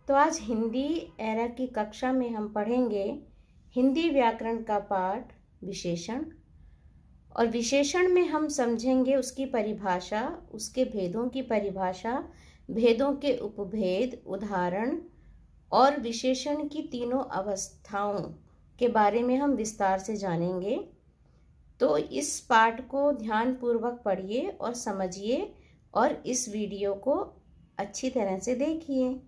तो आज हिंदी एरा की कक्षा में हम पढ़ेंगे हिंदी व्याकरण का पाठ विशेषण। और विशेषण में हम समझेंगे उसकी परिभाषा, उसके भेदों की परिभाषा, भेदों के उपभेद, उदाहरण और विशेषण की तीनों अवस्थाओं के बारे में हम विस्तार से जानेंगे। तो इस पाठ को ध्यानपूर्वक पढ़िए और समझिए और इस वीडियो को अच्छी तरह से देखिए।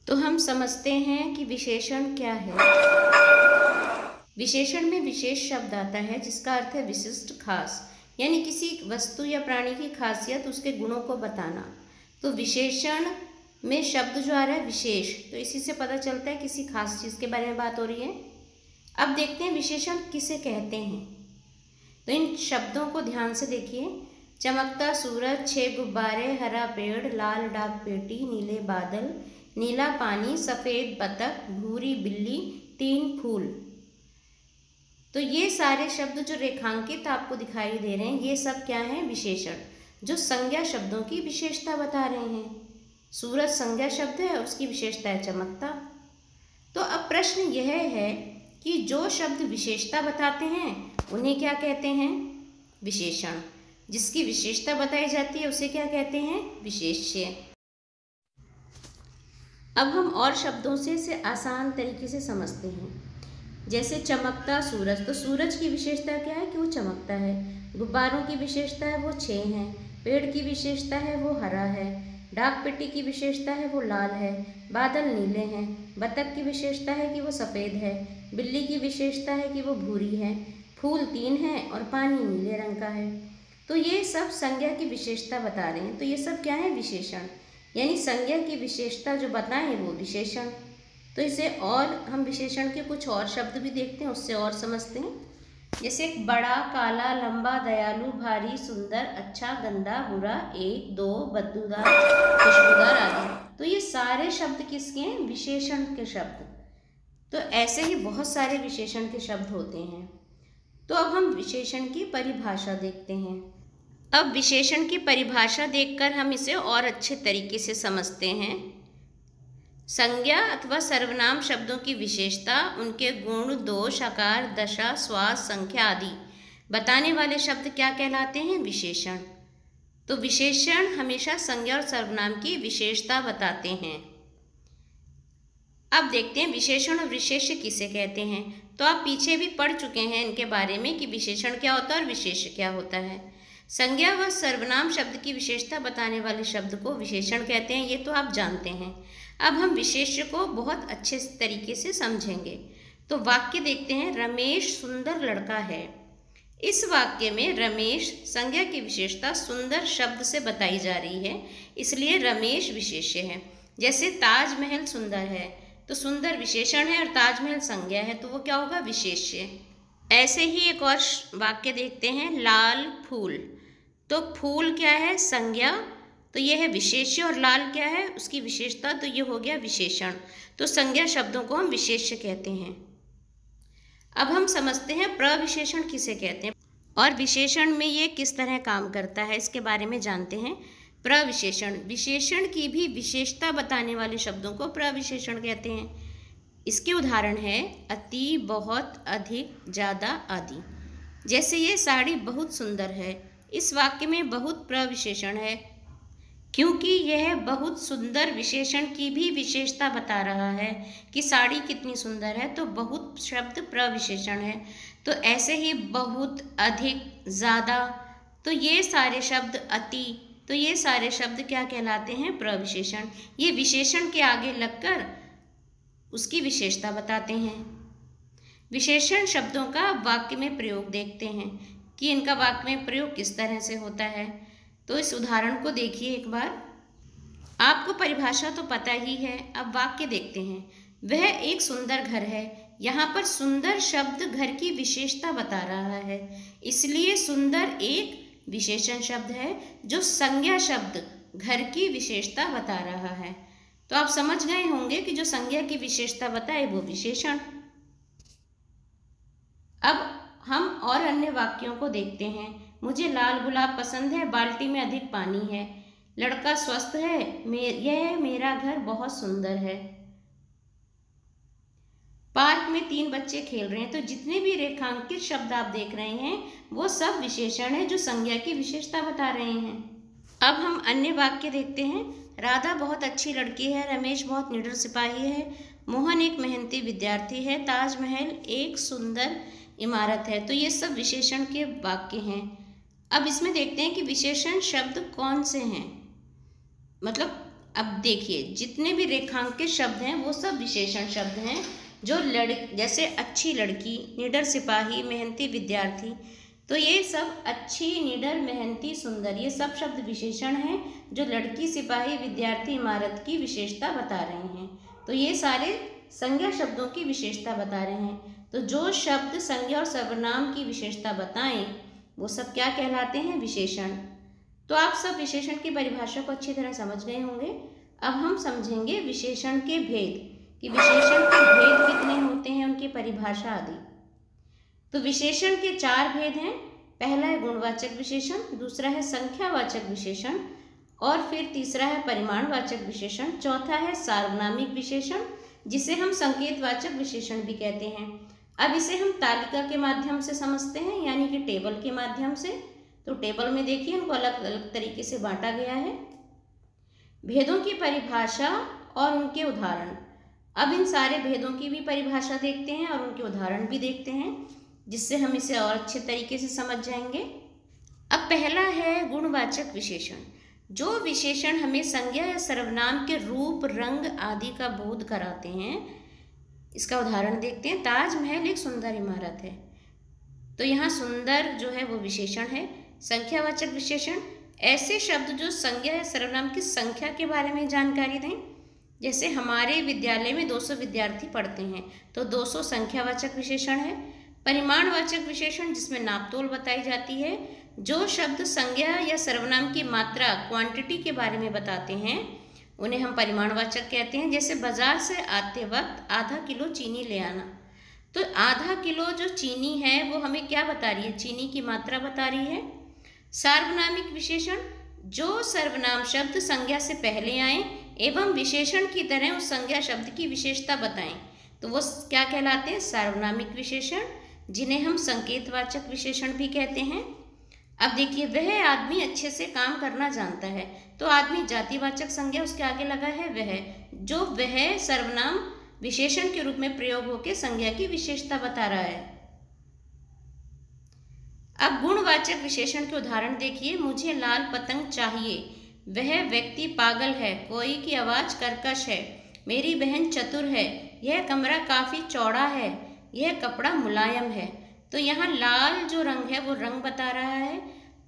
तो हम समझते हैं कि विशेषण क्या है। विशेषण में विशेष शब्द आता है जिसका अर्थ है विशिष्ट, खास, यानी किसी वस्तु या प्राणी की खासियत, उसके गुणों को बताना। तो विशेषण में शब्द जो आ रहा है विशेष, तो इसी से पता चलता है किसी खास चीज़ के बारे में बात हो रही है। अब देखते हैं विशेषण किसे कहते हैं। तो इन शब्दों को ध्यान से देखिए। चमकता सूरज, 6 गुब्बारे, हरा पेड़, लाल डाक पेटी, नीले बादल, नीला पानी, सफ़ेद बतख, भूरी बिल्ली, 3 फूल। तो ये सारे शब्द जो रेखांकित आपको दिखाई दे रहे हैं, ये सब क्या हैं? विशेषण, जो संज्ञा शब्दों की विशेषता बता रहे हैं। सूरज संज्ञा शब्द है, उसकी विशेषता है चमकता। तो अब प्रश्न यह है कि जो शब्द विशेषता बताते हैं उन्हें क्या कहते हैं? विशेषण। जिसकी विशेषता बताई जाती है उसे क्या कहते हैं? विशेष्य। अब हम और शब्दों से इसे आसान तरीके से समझते हैं। जैसे चमकता सूरज, तो सूरज की विशेषता क्या है? कि वो चमकता है। गुब्बारों की विशेषता है वो 6 हैं। पेड़ की विशेषता है वो हरा है। डाक पेटी की विशेषता है वो लाल है। बादल नीले हैं। बतख की विशेषता है कि वो सफ़ेद है। बिल्ली की विशेषता है कि वो भूरी है। फूल 3 हैं और पानी नीले रंग का है। तो ये सब संज्ञा की विशेषता बता रहे हैं। तो ये सब क्या है? विशेषण, यानी संज्ञा की विशेषता जो बताएं वो विशेषण। तो इसे और हम विशेषण के कुछ और शब्द भी देखते हैं, उससे और समझते हैं। जैसे बड़ा, काला, लंबा, दयालु, भारी, सुंदर, अच्छा, गंदा, बुरा, 1, 2, बदबूदार, खुशबूदार आदि। तो ये सारे शब्द किसके हैं? विशेषण के शब्द। तो ऐसे ही बहुत सारे विशेषण के शब्द होते हैं। तो अब हम विशेषण की परिभाषा देखते हैं। अब विशेषण की परिभाषा देखकर हम इसे और अच्छे तरीके से समझते हैं। संज्ञा अथवा सर्वनाम शब्दों की विशेषता, उनके गुण, दोष, आकार, दशा, स्वाद, संख्या आदि बताने वाले शब्द क्या कहलाते हैं? विशेषण। तो विशेषण हमेशा संज्ञा और सर्वनाम की विशेषता बताते हैं। अब देखते हैं विशेषण और विशेष्य किसे कहते हैं। तो आप पीछे भी पढ़ चुके हैं इनके बारे में कि विशेषण क्या होता है और विशेष्य क्या होता है। संज्ञा व सर्वनाम शब्द की विशेषता बताने वाले शब्द को विशेषण कहते हैं, ये तो आप जानते हैं। अब हम विशेष्य को बहुत अच्छे तरीके से समझेंगे। तो वाक्य देखते हैं। रमेश सुंदर लड़का है। इस वाक्य में रमेश संज्ञा की विशेषता सुंदर शब्द से बताई जा रही है, इसलिए रमेश विशेष्य है। जैसे ताजमहल सुंदर है, तो सुंदर विशेषण है और ताजमहल संज्ञा है, तो वो क्या होगा? विशेष्य। ऐसे ही एक और वाक्य देखते हैं। लाल फूल, तो फूल क्या है? संज्ञा, तो यह है विशेष्य, और लाल क्या है? उसकी विशेषता, तो ये हो गया विशेषण। तो संज्ञा शब्दों को हम विशेष्य कहते हैं। अब हम समझते हैं प्रविशेषण किसे कहते हैं और विशेषण में ये किस तरह काम करता है, इसके बारे में जानते हैं। प्रविशेषण, विशेषण की भी विशेषता बताने वाले शब्दों को प्रविशेषण कहते हैं। इसके उदाहरण है अति, बहुत, अधिक, ज़्यादा आदि। जैसे ये साड़ी बहुत सुंदर है, इस वाक्य में बहुत प्रविशेषण है क्योंकि यह बहुत सुंदर विशेषण की भी विशेषता बता रहा है कि साड़ी कितनी सुंदर है, तो बहुत शब्द प्रविशेषण है। तो ऐसे ही बहुत, अधिक, ज़्यादा, तो ये सारे शब्द, अति, तो ये सारे शब्द क्या कहलाते हैं? प्रविशेषण। ये विशेषण के आगे लगकर उसकी विशेषता बताते हैं। विशेषण शब्दों का वाक्य में प्रयोग देखते हैं कि इनका वाक्य में प्रयोग किस तरह से होता है। तो इस उदाहरण को देखिए एक बार। आपको परिभाषा तो पता ही है, अब वाक्य देखते हैं। वह एक सुंदर घर है। यहाँ पर सुंदर शब्द घर की विशेषता बता रहा है, इसलिए सुंदर एक विशेषण शब्द है जो संज्ञा शब्द घर की विशेषता बता रहा है। तो आप समझ गए होंगे कि जो संज्ञा की विशेषता बताए वो विशेषण। अब हम और अन्य वाक्यों को देखते हैं। मुझे लाल गुलाब पसंद है, बाल्टी में अधिक पानी है, लड़का स्वस्थ है, यह मेरा घर बहुत सुंदर है। पार्क में 3 बच्चे खेल रहे हैं। तो जितने भी रेखांकित शब्द आप देख रहे हैं वो सब विशेषण है जो संज्ञा की विशेषता बता रहे हैं। अब हम अन्य वाक्य देखते हैं। राधा बहुत अच्छी लड़की है, रमेश बहुत निडर सिपाही है, मोहन एक मेहनती विद्यार्थी है, ताजमहल एक सुंदर इमारत है। तो ये सब विशेषण के वाक्य हैं। अब इसमें देखते हैं कि विशेषण शब्द कौन से हैं। मतलब अब देखिए जितने भी रेखांकित शब्द हैं वो सब विशेषण शब्द हैं। जो जैसे अच्छी लड़की, निडर सिपाही, मेहनती विद्यार्थी, तो ये सब अच्छी, निडर, मेहनती, सुंदर, ये सब शब्द विशेषण हैं जो लड़की, सिपाही, विद्यार्थी, इमारत की विशेषता बता रहे हैं। तो ये सारे संज्ञा शब्दों की विशेषता बता रहे हैं। तो जो शब्द संज्ञा और सर्वनाम की विशेषता बताएं वो सब क्या कहलाते हैं? विशेषण। तो आप सब विशेषण की परिभाषा को अच्छी तरह समझ गए होंगे। अब हम समझेंगे विशेषण के भेद, कि विशेषण के भेद कितने होते हैं, उनकी परिभाषा आदि। तो विशेषण के 4 भेद हैं। पहला है गुणवाचक विशेषण, दूसरा है संख्यावाचक विशेषण, और फिर तीसरा है परिमाणवाचक विशेषण, चौथा है सार्वनामिक विशेषण जिसे हम संकेतवाचक विशेषण भी कहते हैं। अब इसे हम तालिका के माध्यम से समझते हैं, यानी कि टेबल के माध्यम से। तो टेबल में देखिए इनको अलग अलग तरीके से बांटा गया है। भेदों की परिभाषा और उनके उदाहरण। अब इन सारे भेदों की भी परिभाषा देखते हैं और उनके उदाहरण भी देखते हैं, जिससे हम इसे और अच्छे तरीके से समझ जाएंगे। अब पहला है गुणवाचक विशेषण। जो विशेषण हमें संज्ञा या सर्वनाम के रूप, रंग आदि का बोध कराते हैं। इसका उदाहरण देखते हैं। ताजमहल एक सुंदर इमारत है। तो यहाँ सुंदर जो है वो विशेषण है। संख्यावाचक विशेषण ऐसे शब्द जो संज्ञा या सर्वनाम की संख्या के बारे में जानकारी दें। जैसे हमारे विद्यालय में 200 विद्यार्थी पढ़ते हैं, तो 200 संख्यावाचक विशेषण है। परिमाणवाचक विशेषण जिसमें नापतोल बताई जाती है। जो शब्द संज्ञा या सर्वनाम की मात्रा, क्वांटिटी के बारे में बताते हैं उन्हें हम परिमाणवाचक कहते हैं। जैसे बाजार से आते वक्त आधा किलो चीनी ले आना। तो आधा किलो जो चीनी है वो हमें क्या बता रही है? चीनी की मात्रा बता रही है। सार्वनामिक विशेषण जो सर्वनाम शब्द संज्ञा से पहले आए एवं विशेषण की तरह उस संज्ञा शब्द की विशेषता बताएं, तो वो क्या कहलाते हैं? सार्वनामिक विशेषण, जिन्हें हम संकेतवाचक विशेषण भी कहते हैं। अब देखिए, वह आदमी अच्छे से काम करना जानता है। तो आदमी जातिवाचक संज्ञा उसके आगे लगा है वह, जो वह सर्वनाम विशेषण के रूप में प्रयोग होकर संज्ञा की विशेषता बता रहा है। अब गुणवाचक विशेषण के उदाहरण देखिए। मुझे लाल पतंग चाहिए, वह व्यक्ति पागल है, कोई की आवाज़ कर्कश है, मेरी बहन चतुर है, यह कमरा काफ़ी चौड़ा है, यह कपड़ा मुलायम है। तो यहाँ लाल जो रंग है वो रंग बता रहा है,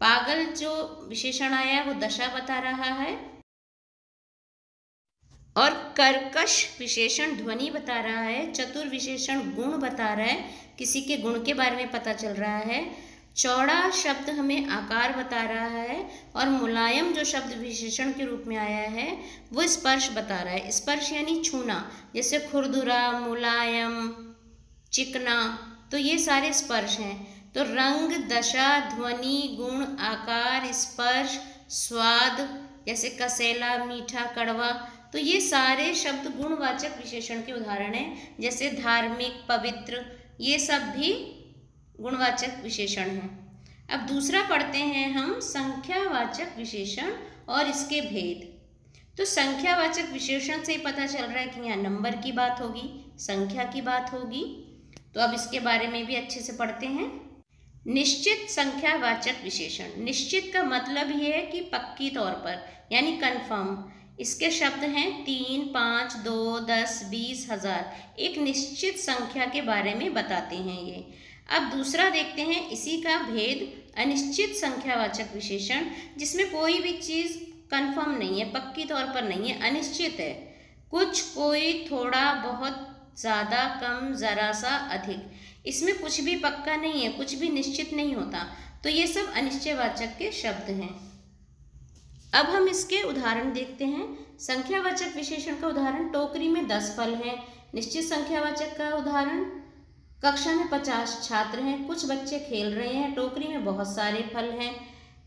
पागल जो विशेषण आया है वो दशा बता रहा है, और कर्कश विशेषण ध्वनि बता रहा है, चतुर विशेषण गुण बता रहा है, किसी के गुण के बारे में पता चल रहा है, चौड़ा शब्द हमें आकार बता रहा है, और मुलायम जो शब्द विशेषण के रूप में आया है वो स्पर्श बता रहा है। स्पर्श यानी छूना, जैसे खुरदुरा, मुलायम, चिकना, तो ये सारे स्पर्श हैं। तो रंग, दशा, ध्वनि, गुण, आकार, स्पर्श, स्वाद, जैसे कसेला, मीठा, कड़वा, तो ये सारे शब्द गुणवाचक विशेषण के उदाहरण हैं। जैसे धार्मिक, पवित्र, ये सब भी गुणवाचक विशेषण हैं। अब दूसरा पढ़ते हैं हम संख्यावाचक विशेषण और इसके भेद। तो संख्यावाचक विशेषण से ही पता चल रहा है कि यहाँ नंबर की बात होगी, संख्या की बात होगी। तो अब इसके बारे में भी अच्छे से पढ़ते हैं। निश्चित संख्यावाचक विशेषण। निश्चित का मतलब ये है कि पक्की तौर पर, यानी कन्फर्म। इसके शब्द हैं 3, 5, 2, 10, 20, 1000। एक निश्चित संख्या के बारे में बताते हैं ये। अब दूसरा देखते हैं इसी का भेद, अनिश्चित संख्यावाचक विशेषण, जिसमें कोई भी चीज़ कन्फर्म नहीं है, पक्की तौर पर नहीं है, अनिश्चित है। कुछ, कोई, थोड़ा, बहुत, ज़्यादा, कम, ज़रा सा, अधिक, इसमें कुछ भी पक्का नहीं है, कुछ भी निश्चित नहीं होता। तो ये सब अनिश्चयवाचक के शब्द हैं। अब हम इसके उदाहरण देखते हैं। संख्यावाचक विशेषण का उदाहरण, टोकरी में 10 फल हैं। निश्चित संख्यावाचक का उदाहरण, कक्षा में 50 छात्र हैं, कुछ बच्चे खेल रहे हैं, टोकरी में बहुत सारे फल हैं।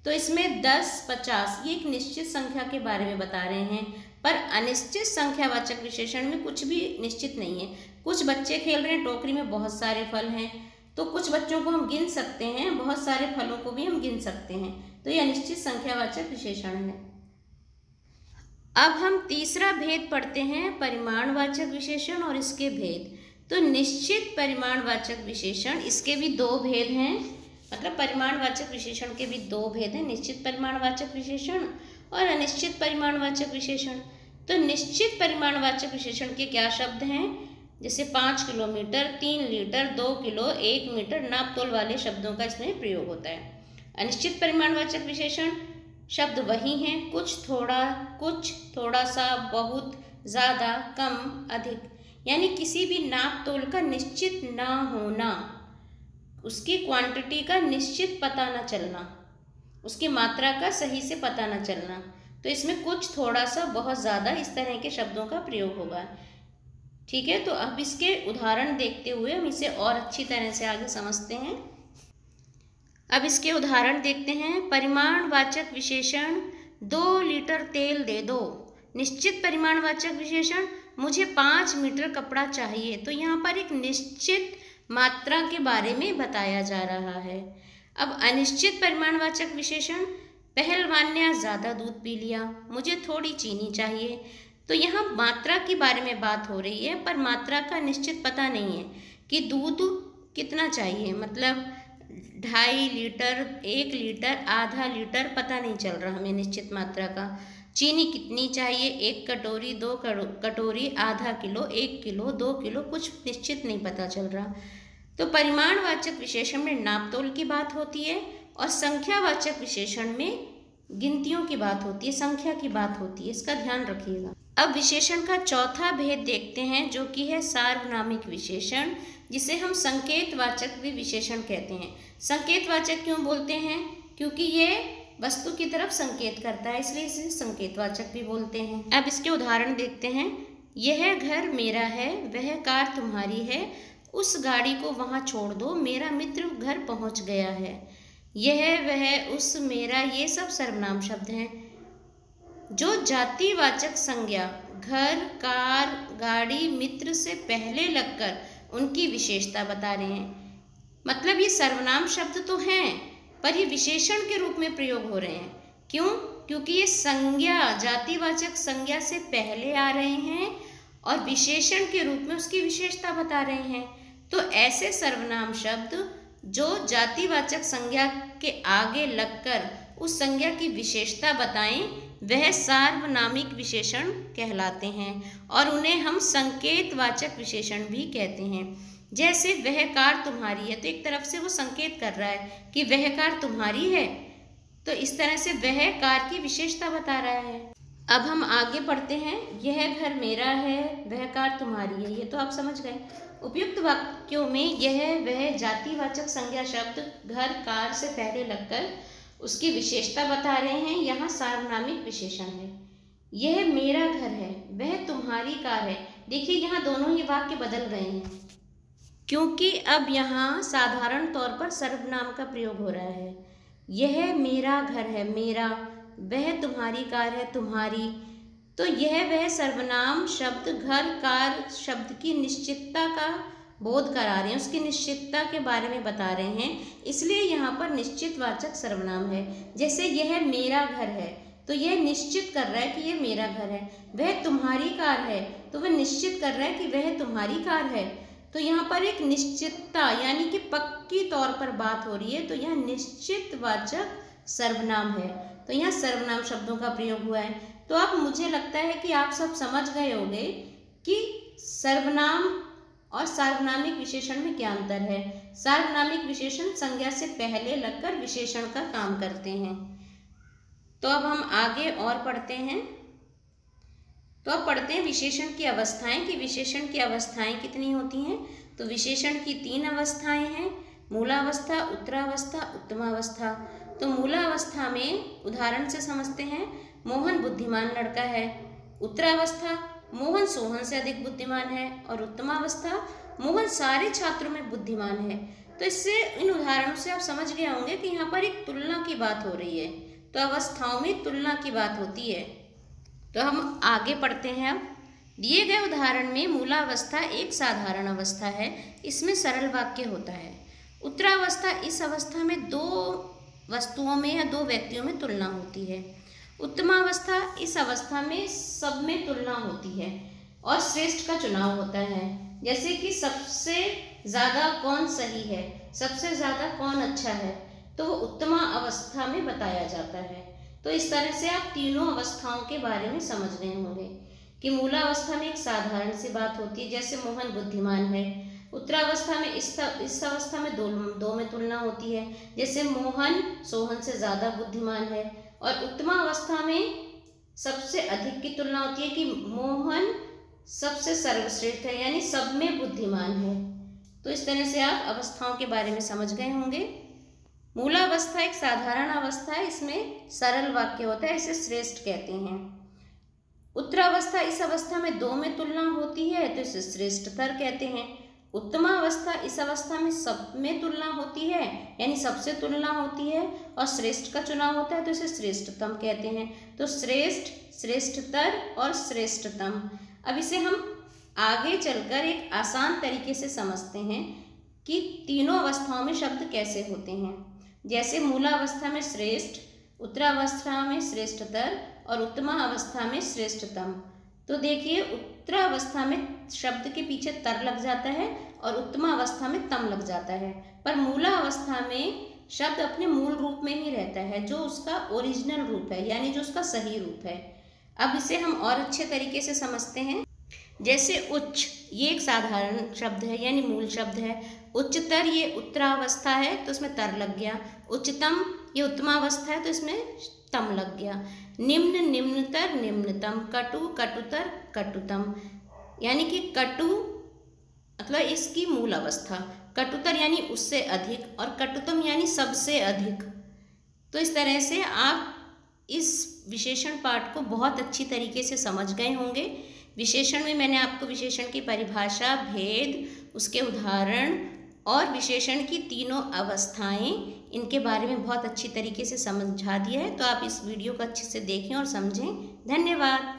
तो इसमें 10, 50 ये एक निश्चित संख्या के बारे में बता रहे हैं, पर अनिश्चित संख्यावाचक विशेषण में कुछ भी निश्चित नहीं है। कुछ बच्चे खेल रहे हैं, टोकरी में बहुत सारे फल हैं, तो कुछ बच्चों को हम गिन सकते हैं, बहुत सारे फलों को भी हम गिन सकते हैं। तो ये अनिश्चित संख्यावाचक विशेषण है। अब हम तीसरा भेद पढ़ते हैं, परिमाणवाचक विशेषण और इसके भेद। तो निश्चित परिमाणवाचक विशेषण, इसके भी दो भेद हैं, मतलब परिमाणवाचक विशेषण के भी दो भेद हैं, निश्चित परिमाणवाचक विशेषण और अनिश्चित परिमाणवाचक विशेषण। तो निश्चित परिमाणवाचक विशेषण के क्या शब्द हैं, जैसे 5 किलोमीटर, 3 लीटर, 2 किलो, 1 मीटर, नापतोल वाले शब्दों का इसमें प्रयोग होता है। अनिश्चित परिमाणवाचक विशेषण शब्द वही हैं, कुछ, थोड़ा सा, बहुत, ज़्यादा, कम, अधिक, यानी किसी भी नापतोल का निश्चित ना होना, उसकी क्वांटिटी का निश्चित पता न चलना, उसकी मात्रा का सही से पता न चलना। तो इसमें कुछ, थोड़ा सा, बहुत ज़्यादा, इस तरह के शब्दों का प्रयोग होगा। ठीक है, तो अब इसके उदाहरण देखते हुए हम इसे और अच्छी तरह से आगे समझते हैं। अब इसके उदाहरण देखते हैं। परिमाणवाचक विशेषण 2 लीटर तेल दे दो। निश्चित परिमाणवाचक विशेषण मुझे 5 मीटर कपड़ा चाहिए। तो यहाँ पर एक निश्चित मात्रा के बारे में बताया जा रहा है। अब अनिश्चित परिमाणवाचक विशेषण, पहलवान ने ज़्यादा दूध पी लिया, मुझे थोड़ी चीनी चाहिए। तो यहाँ मात्रा के बारे में बात हो रही है, पर मात्रा का निश्चित पता नहीं है कि दूध कितना चाहिए, मतलब 2.5 लीटर, 1 लीटर, आधा लीटर, पता नहीं चल रहा हमें निश्चित मात्रा का। चीनी कितनी चाहिए, 1 कटोरी, 2 कटोरी, आधा किलो, 1 किलो, 2 किलो, कुछ निश्चित नहीं पता चल रहा। तो परिमाणवाचक विशेषण में नापतोल की बात होती है और संख्यावाचक विशेषण में गिनतियों की बात होती है, संख्या की बात होती है, इसका ध्यान रखिएगा। अब विशेषण का चौथा भेद देखते हैं, जो कि है सार्वनामिक विशेषण, जिसे हम संकेतवाचक भी विशेषण कहते हैं। संकेतवाचक क्यों बोलते हैं, क्योंकि ये वस्तु की तरफ संकेत करता है, इसलिए इसे संकेतवाचक भी बोलते हैं। अब इसके उदाहरण देखते हैं। यह घर मेरा है, वह कार तुम्हारी है, उस गाड़ी को वहाँ छोड़ दो, मेरा मित्र घर पहुँच गया है। यह, वह, उस, मेरा, ये सब सर्वनाम शब्द हैं जो जातिवाचक संज्ञा घर, कार, गाड़ी, मित्र से पहले लगकर उनकी विशेषता बता रहे हैं। मतलब ये सर्वनाम शब्द तो हैं, पर ये विशेषण के रूप में प्रयोग हो रहे हैं। क्यों? क्योंकि ये संज्ञा, जातिवाचक संज्ञा से पहले आ रहे हैं और विशेषण के रूप में उसकी विशेषता बता रहे हैं। तो ऐसे सर्वनाम शब्द जो जातिवाचक संज्ञा के आगे लगकर उस संज्ञा की विशेषता बताएं, वह सार्वनामिक विशेषण कहलाते हैं और उन्हें हम संकेतवाचक विशेषण भी कहते हैं। जैसे वह कार तुम्हारी है, तो एक तरफ से वो संकेत कर रहा है कि वह कार तुम्हारी है, तो इस तरह से वह कार की विशेषता बता रहा है। अब हम आगे पढ़ते हैं। यह घर मेरा है, वह कार तुम्हारी है, ये तो आप समझ गए। उपयुक्त वाक्यों में यह, वह जातिवाचक संज्ञा शब्द घर, कार से पहले लगकर उसकी विशेषता बता रहे हैं, यहाँ सार्वनामिक विशेषण है। यह मेरा घर है, वह तुम्हारी कार है। देखिए यहाँ दोनों ही वाक्य बदल गए हैं, क्योंकि अब यहाँ साधारण तौर पर सर्वनाम का प्रयोग हो रहा है। यह मेरा घर है, मेरा, वह तुम्हारी कार है, तुम्हारी। तो यह, वह सर्वनाम शब्द घर, कार शब्द की निश्चितता का बोध करा रहे हैं, उसकी निश्चितता के बारे में बता रहे हैं, इसलिए यहाँ पर निश्चितवाचक सर्वनाम है। जैसे यह मेरा घर है, तो यह निश्चित कर रहा है कि यह मेरा घर है। वह तुम्हारी कार है, तो वह निश्चित कर रहा है कि वह तुम्हारी कार है। तो यहाँ पर एक निश्चितता, यानी कि पक्की तौर पर बात हो रही है, तो यह निश्चितवाचक सर्वनाम है। तो यहाँ सर्वनाम शब्दों का प्रयोग हुआ है। तो अब मुझे लगता है कि आप सब समझ गए होंगे कि सर्वनाम और सार्वनामिक विशेषण में क्या अंतर है। सार्वनामिक विशेषण संज्ञा से पहले लगकर विशेषण का काम करते हैं। तो अब हम आगे और पढ़ते हैं। तो अब पढ़ते हैं विशेषण की अवस्थाएं, कि विशेषण की अवस्थाएं कितनी होती हैं। तो विशेषण की 3 अवस्थाएं हैं, मूलावस्था, उत्तरावस्था, उत्तमावस्था। तो मूलावस्था में उदाहरण से समझते हैं। मोहन बुद्धिमान लड़का है। उत्तरावस्था, मोहन सोहन से अधिक बुद्धिमान है। और उत्तमावस्था, मोहन सारे छात्रों में बुद्धिमान है। तो इससे, इन उदाहरणों से आप समझ गए होंगे कि यहाँ पर एक तुलना की बात हो रही है। तो अवस्थाओं में तुलना की बात होती है। तो हम आगे पढ़ते हैं। अब दिए गए उदाहरण में मूलावस्था एक साधारण अवस्था है, इसमें सरल वाक्य होता है। उत्तरावस्था, इस अवस्था में दो वस्तुओं में या दो व्यक्तियों में तुलना होती है। उत्तमावस्था, इस अवस्था में सब में तुलना होती है और श्रेष्ठ का चुनाव होता है। जैसे कि सबसे ज़्यादा कौन सही है, सबसे ज़्यादा कौन अच्छा है, तो वो उत्तमा अवस्था में बताया जाता है। तो इस तरह से आप तीनों अवस्थाओं के बारे में समझ गए होंगे कि मूलावस्था में एक साधारण सी बात होती है, जैसे मोहन बुद्धिमान है। उत्तरावस्था में इस अवस्था में दो में तुलना होती है, जैसे मोहन सोहन से ज़्यादा बुद्धिमान है। और उत्तमा अवस्था में सबसे अधिक की तुलना होती है कि मोहन सबसे सर्वश्रेष्ठ है, यानी सब में बुद्धिमान है। तो इस तरह से आप अवस्थाओं के बारे में समझ गए होंगे। मूलावस्था एक साधारण अवस्था है, इसमें सरल वाक्य होता है, इसे श्रेष्ठ कहते हैं। उत्तरावस्था, इस अवस्था में दो में तुलना होती है, तो इसे श्रेष्ठतर कहते हैं। उत्तमावस्था, इस अवस्था में सब में तुलना होती है, यानी सबसे तुलना होती है और श्रेष्ठ का चुनाव होता है, तो इसे श्रेष्ठतम कहते हैं। तो श्रेष्ठ, श्रेष्ठतर और श्रेष्ठतम। अब इसे हम आगे चलकर एक आसान तरीके से समझते हैं कि तीनों अवस्थाओं में शब्द कैसे होते हैं। जैसे मूलावस्था में श्रेष्ठ, उत्तरावस्था में श्रेष्ठतर और उत्तमा अवस्था में श्रेष्ठतम। तो देखिए, उत्तरावस्था में शब्द के पीछे तर लग जाता है और उत्तमा अवस्था में तम लग जाता है, पर मूला अवस्था में शब्द अपने मूल रूप में ही रहता है, जो उसका ओरिजिनल रूप है, यानी जो उसका सही रूप है। अब इसे हम और अच्छे तरीके से समझते हैं। जैसे उच्च, ये एक साधारण शब्द है, यानी मूल शब्द है। उच्चतर, ये उत्तरावस्था है, तो इसमें तर लग गया। उच्चतम, ये उत्तमावस्था है, तो इसमें तम लग गया। निम्न, निम्नतर, निम्नतम। कटु, कटुतर, कटुतम। यानी कि कटु मतलब इसकी मूल अवस्था, कटुतर यानी उससे अधिक, और कटुतम यानी सबसे अधिक। तो इस तरह से आप इस विशेषण पाठ को बहुत अच्छी तरीके से समझ गए होंगे। विशेषण में मैंने आपको विशेषण की परिभाषा, भेद, उसके उदाहरण और विशेषण की तीनों अवस्थाएं, इनके बारे में बहुत अच्छी तरीके से समझा दिया है। तो आप इस वीडियो को अच्छे से देखें और समझें। धन्यवाद।